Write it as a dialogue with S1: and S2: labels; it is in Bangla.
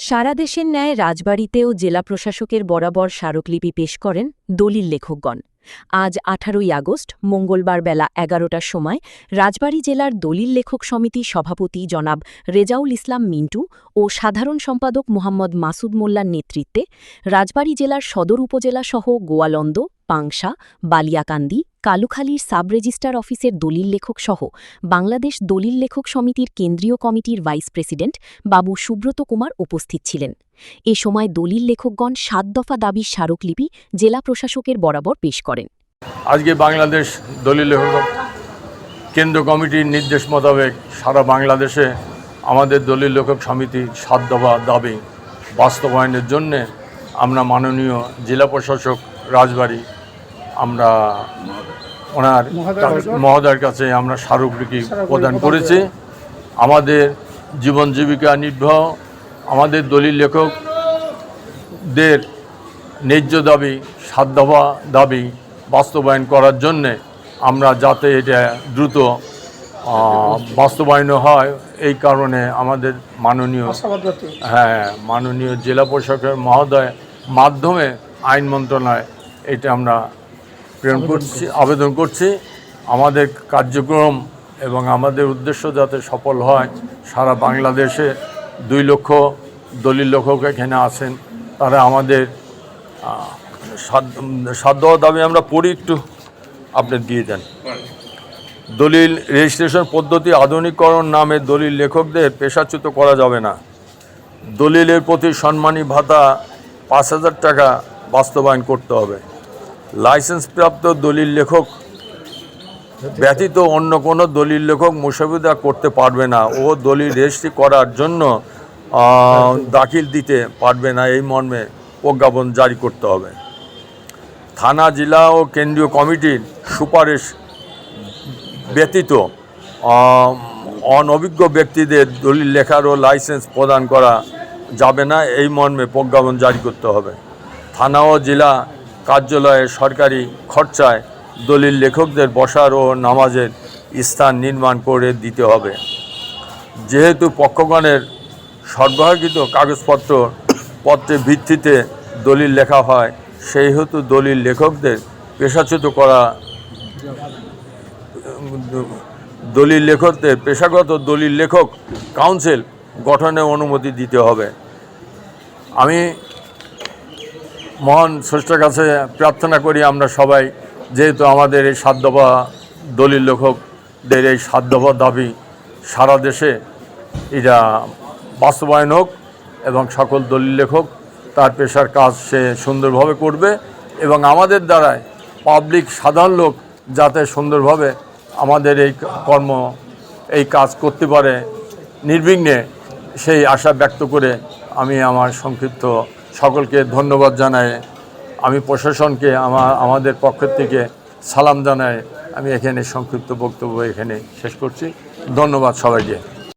S1: সারা দেশের ন্যায় রাজবাড়ীতেও জেলা প্রশাসকের বরাবর স্মারকলিপি পেশ করেন দলিল লেখকগণ। আজ ১৮ই আগস্ট মঙ্গলবার বেলা ১১টার সময় রাজবাড়ী জেলার দলিল লেখক সমিতি সভাপতি জনাব রেজাউল ইসলাম মিন্টু ও সাধারণ সম্পাদক মোহাম্মদ মাসুদ মোল্লার নেতৃত্বে রাজবাড়ী জেলার সদর উপজেলাসহ গোয়ালন্দ, পাংশা, বালিয়াকান্দি, কালুখালীর সাব রেজিস্ট্রার অফিসের দলিল লেখক সহ বাংলাদেশ দলিল লেখক সমিতির কেন্দ্রীয় কমিটির ভাইস প্রেসিডেন্ট বাবু সুব্রত কুমার উপস্থিত ছিলেন। এ সময় দলিল লেখকগণ ৭ দফা দাবির স্মারকলিপি জেলা প্রশাসকের বরাবর পেশ করেন।
S2: আজকে বাংলাদেশ দলিল লেখক কেন্দ্র কমিটির নির্দেশ মোতাবেক সারা বাংলাদেশে আমাদের দলিল লেখক সমিতি ৭ দফা দাবি বাস্তবায়নের জন্য আমরা মাননীয় জেলা প্রশাসক রাজবাড়ী আমরা ওনার মহোদয়ের কাছে আমরা স্মারকলিপি প্রদান করেছি। আমাদের জীবন জীবিকা নির্বাহ, আমাদের দলিল লেখকদের ন্যায্য দাবি ৭ দফা দাবি বাস্তবায়ন করার জন্যে আমরা যাতে এটা দ্রুত বাস্তবায়ন হয় এই কারণে আমাদের মাননীয় জেলা প্রশাসকের মহোদয় মাধ্যমে আইন মন্ত্রণালয় এটা আমরা প্রেরণ করছি, আবেদন করছি। আমাদের কার্যক্রম এবং আমাদের উদ্দেশ্য যাতে সফল হয়, সারা বাংলাদেশে ২ লক্ষ দলিল লেখক এখানে আছেন, তারা আমাদের ৭ দফা দাবি আমরা পড়ি, একটু আপনি দিয়ে দেন। দলিল রেজিস্ট্রেশন পদ্ধতি আধুনিকরণ নামে দলিল লেখকদের পেশাচ্যুত করা যাবে না। দলিলের প্রতি সম্মানী ভাতা ৫,০০০ টাকা বাস্তবায়ন করতে হবে। লাইসেন্সপ্রাপ্ত দলিল লেখক ব্যতীত অন্য কোনো দলিল লেখক মুসাবিদা করতে পারবে না ও দলিল রেজিস্ট্রি করার জন্য দাখিল দিতে পারবে না, এই মর্মে প্রজ্ঞাপন জারি করতে হবে। থানা, জেলা ও কেন্দ্রীয় কমিটির সুপারিশ ব্যতীত অনভিজ্ঞ ব্যক্তিদের দলিল লেখার ও লাইসেন্স প্রদান করা যাবে না, এই মর্মে প্রজ্ঞাপন জারি করতে হবে। থানা ও জেলা কার্যালয়ে সরকারি খরচায় দলিল লেখকদের বসার ও নামাজের স্থান নির্মাণ করে দিতে হবে। যেহেতু পক্ষগণের সরবরাহকৃত কাগজপত্রের ভিত্তিতে দলিল লেখা হয়, সেই হেতু দলিল লেখকদের পেশাচ্যুত করা দলিল লেখকদের পেশাগত দলিল লেখক কাউন্সিল গঠনের অনুমতি দিতে হবে। আমি মহান স্রষ্টার কাছে প্রার্থনা করি আমরা সবাই, যেহেতু আমাদের এই ৭ দফা দলিল লেখকদের এই ৭ দফা দাবি সারা দেশে এটা বাস্তবায়ন হোক এবং সকল দলিল লেখক তার পেশার কাজ সে সুন্দরভাবে করবে এবং আমাদের দ্বারায় পাবলিক সাধারণ লোক যাতে সুন্দরভাবে আমাদের এই কাজ করতে পারে নির্বিঘ্নে, সেই আশা ব্যক্ত করে আমি আমার সংক্ষিপ্ত সকলকে ধন্যবাদ জানাই। আমি প্রশাসনকে আমাদের পক্ষ থেকে সালাম জানাই। আমি এখানে সংক্ষিপ্ত বক্তব্য এখানে শেষ করছি। ধন্যবাদ সবাইকে।